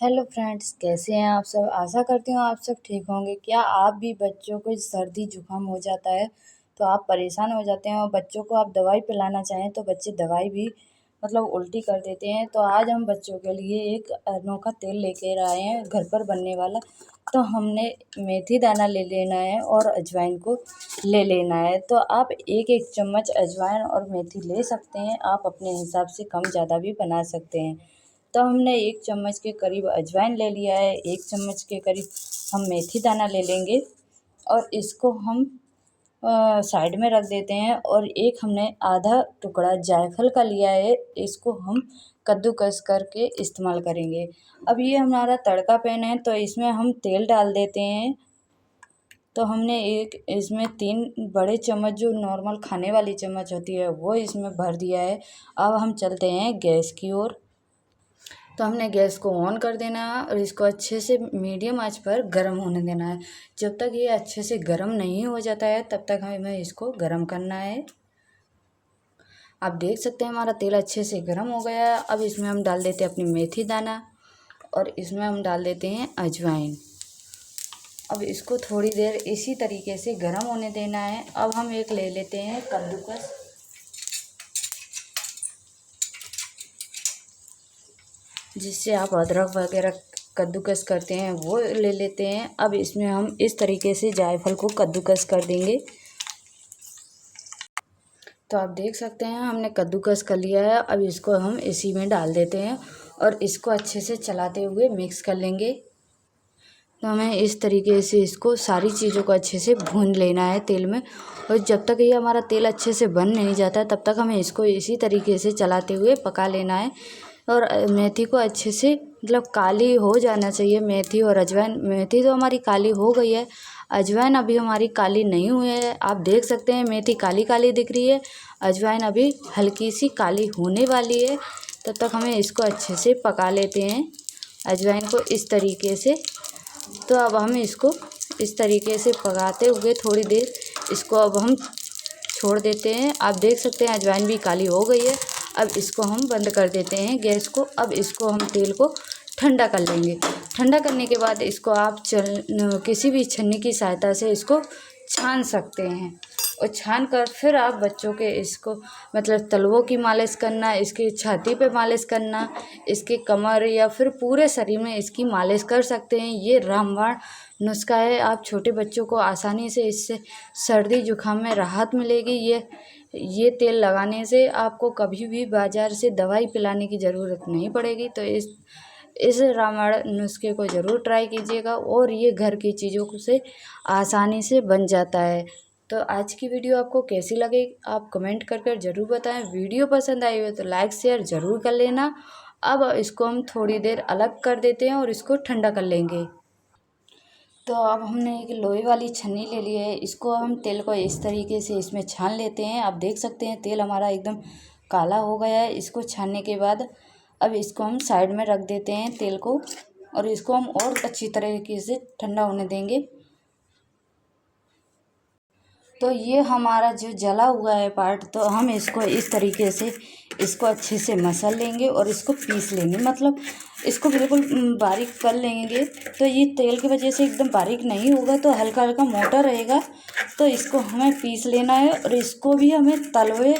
Hello friends, कैसे हैं आप सब। आशा करती हूँ आप सब ठीक होंगे। क्या आप भी बच्चों को सर्दी जुकाम हो जाता है तो आप परेशान हो जाते हैं और बच्चों को आप दवाई पिलाना चाहें तो बच्चे दवाई भी उल्टी कर देते हैं। तो आज हम बच्चों के लिए एक अनोखा तेल लेकर आए हैं घर पर बनने वाला। तो हमने मेथी दाना ले लेना है और अजवाइन को ले लेना है। तो आप एक एक चम्मच अजवाइन और मेथी ले सकते हैं। आप अपने हिसाब से कम ज़्यादा भी बना सकते हैं। तो हमने 1 चम्मच के करीब अजवाइन ले लिया है, 1 चम्मच के करीब हम मेथी दाना ले लेंगे और इसको हम साइड में रख देते हैं। और एक हमने आधा टुकड़ा जायफल का लिया है, इसको हम कद्दूकस करके इस्तेमाल करेंगे। अब ये हमारा तड़का पैन है तो इसमें हम तेल डाल देते हैं। तो हमने इसमें 3 बड़े चम्मच जो नॉर्मल खाने वाली चम्मच होती है वो इसमें भर दिया है। अब हम चलते हैं गैस की ओर। तो हमने गैस को ऑन कर देना है और इसको अच्छे से मीडियम आंच पर गर्म होने देना है। जब तक ये अच्छे से गर्म नहीं हो जाता है तब तक हमें इसको गर्म करना है। आप देख सकते हैं हमारा तेल अच्छे से गर्म हो गया है। अब इसमें हम डाल देते हैं अपनी मेथी दाना और इसमें हम डाल देते हैं अजवाइन। अब इसको थोड़ी देर इसी तरीके से गर्म होने देना है। अब हम एक ले लेते हैं कद्दूकस, जिससे आप अदरक वगैरह कद्दूकस करते हैं वो ले लेते हैं। अब इसमें हम इस तरीके से जायफल को कद्दूकस कर देंगे। तो आप देख सकते हैं हमने कद्दूकस कर लिया है। अब इसको हम इसी में डाल देते हैं और इसको अच्छे से चलाते हुए मिक्स कर लेंगे। तो हमें इस तरीके से इसको सारी चीज़ों को अच्छे से भून लेना है तेल में। और जब तक ये हमारा तेल अच्छे से बन नहीं जाता तब तक हमें इसको इसी तरीके से चलाते हुए पका लेना है। और मेथी को अच्छे से काली हो जाना चाहिए मेथी और अजवाइन। मेथी तो हमारी काली हो गई है, अजवाइन अभी हमारी काली नहीं हुई है। आप देख सकते हैं मेथी काली काली दिख रही है, अजवाइन अभी हल्की सी काली होने वाली है। तब तक हमें इसको अच्छे से पका लेते हैं अजवाइन को इस तरीके से। तो अब हम इसको इस तरीके से पकाते हुए थोड़ी देर इसको अब हम छोड़ देते हैं। आप देख सकते हैं अजवाइन भी काली हो गई है। अब इसको हम बंद कर देते हैं गैस को। अब इसको हम तेल को ठंडा कर लेंगे। ठंडा करने के बाद इसको आप किसी भी छन्नी की सहायता से इसको छान सकते हैं। और छान कर फिर आप बच्चों के इसको तलवों की मालिश करना, इसकी छाती पे मालिश करना, इसके कमर या फिर पूरे शरीर में इसकी मालिश कर सकते हैं। ये रामबाण नुस्खा है। आप छोटे बच्चों को आसानी से इससे सर्दी जुकाम में राहत मिलेगी। ये तेल लगाने से आपको कभी भी बाज़ार से दवाई पिलाने की ज़रूरत नहीं पड़ेगी। तो इस रामबाण नुस्खे को ज़रूर ट्राई कीजिएगा और ये घर की चीज़ों से आसानी से बन जाता है। तो आज की वीडियो आपको कैसी लगी आप कमेंट कर ज़रूर बताएं। वीडियो पसंद आई हो तो लाइक शेयर ज़रूर कर लेना। अब इसको हम थोड़ी देर अलग कर देते हैं और इसको ठंडा कर लेंगे। तो अब हमने एक लोहे वाली छन्नी ले ली है, इसको हम तेल को इस तरीके से इसमें छान लेते हैं। आप देख सकते हैं तेल हमारा एकदम काला हो गया है। इसको छानने के बाद अब इसको हम साइड में रख देते हैं तेल को और इसको हम और अच्छी तरीके से ठंडा होने देंगे। तो ये हमारा जो जला हुआ है पार्ट, तो हम इसको इस तरीके से इसको अच्छे से मसल लेंगे और इसको पीस लेंगे। इसको बिल्कुल बारीक कर लेंगे। तो ये तेल की वजह से एकदम बारीक नहीं होगा, तो हल्का हल्का मोटा रहेगा। तो इसको हमें पीस लेना है और इसको भी हमें तलवे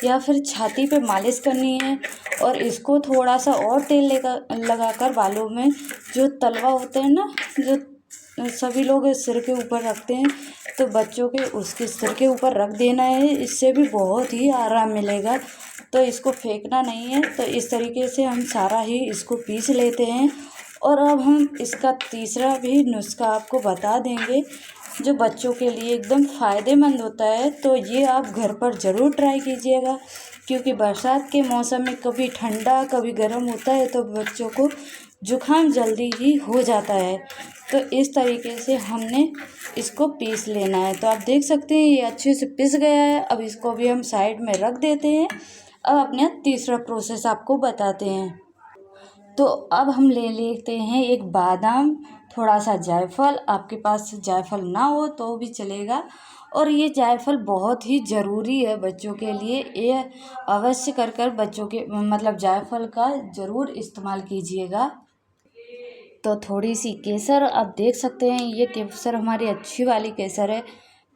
या फिर छाती पे मालिश करनी है। और इसको थोड़ा सा और तेल लगाकर बालों में, जो तलवा होते हैं ना, जो सभी लोग सिर के ऊपर रखते हैं, तो बच्चों के उसके सिर के ऊपर रख देना है। इससे भी बहुत ही आराम मिलेगा। तो इसको फेंकना नहीं है। तो इस तरीके से हम सारा ही इसको पीस लेते हैं। और अब हम इसका तीसरा भी नुस्खा आपको बता देंगे जो बच्चों के लिए एकदम फ़ायदेमंद होता है। तो ये आप घर पर ज़रूर ट्राई कीजिएगा, क्योंकि बरसात के मौसम में कभी ठंडा कभी गर्म होता है तो बच्चों को जुकाम जल्दी ही हो जाता है। तो इस तरीके से हमने इसको पीस लेना है। तो आप देख सकते हैं ये अच्छे से पिस गया है। अब इसको भी हम साइड में रख देते हैं। अब अपना तीसरा प्रोसेस आपको बताते हैं। तो अब हम ले लेते हैं एक बादाम, थोड़ा सा जायफल। आपके पास जायफल ना हो तो भी चलेगा। और ये जायफल बहुत ही ज़रूरी है बच्चों के लिए। ये अवश्य कर बच्चों के जायफल का ज़रूर इस्तेमाल कीजिएगा। तो थोड़ी सी केसर, आप देख सकते हैं ये केसर हमारी अच्छी वाली केसर है।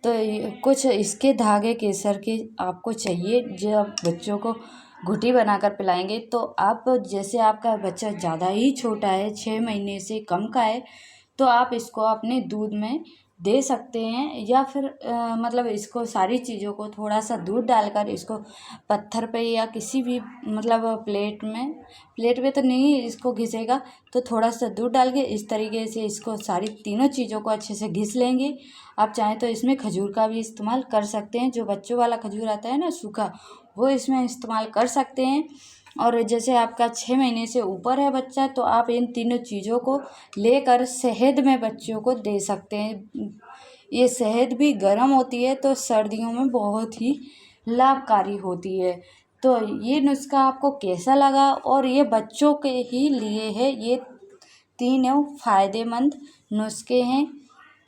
तो कुछ इसके धागे केसर के आपको चाहिए, जो आप बच्चों को घुटी बनाकर पिलाएंगे। तो आप जैसे आपका बच्चा ज़्यादा ही छोटा है, 6 महीने से कम का है, तो आप इसको अपने दूध में दे सकते हैं, या फिर मतलब इसको सारी चीज़ों को थोड़ा सा दूध डालकर इसको पत्थर पे या किसी भी मतलब प्लेट में तो नहीं इसको घिसेगा, तो थोड़ा सा दूध डाल के इस तरीके से इसको सारी तीनों चीज़ों को अच्छे से घिस लेंगे। आप चाहें तो इसमें खजूर का भी इस्तेमाल कर सकते हैं, जो बच्चों वाला खजूर आता है ना सूखा, वो इसमें इस्तेमाल कर सकते हैं। और जैसे आपका 6 महीने से ऊपर है बच्चा, तो आप इन तीनों चीज़ों को लेकर शहद में बच्चों को दे सकते हैं। ये शहद भी गर्म होती है, तो सर्दियों में बहुत ही लाभकारी होती है। तो ये नुस्खा आपको कैसा लगा, और ये बच्चों के ही लिए है, ये तीनों फ़ायदेमंद नुस्खे हैं।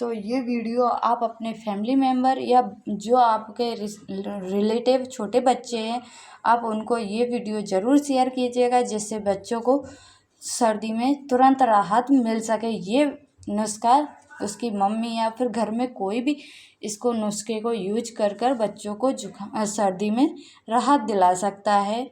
तो ये वीडियो आप अपने फैमिली मेम्बर या जो आपके रिलेटिव छोटे बच्चे हैं, आप उनको ये वीडियो ज़रूर शेयर कीजिएगा, जिससे बच्चों को सर्दी में तुरंत राहत मिल सके। ये नुस्खा उसकी मम्मी या फिर घर में कोई भी इसको नुस्खे को यूज कर बच्चों को सर्दी में राहत दिला सकता है।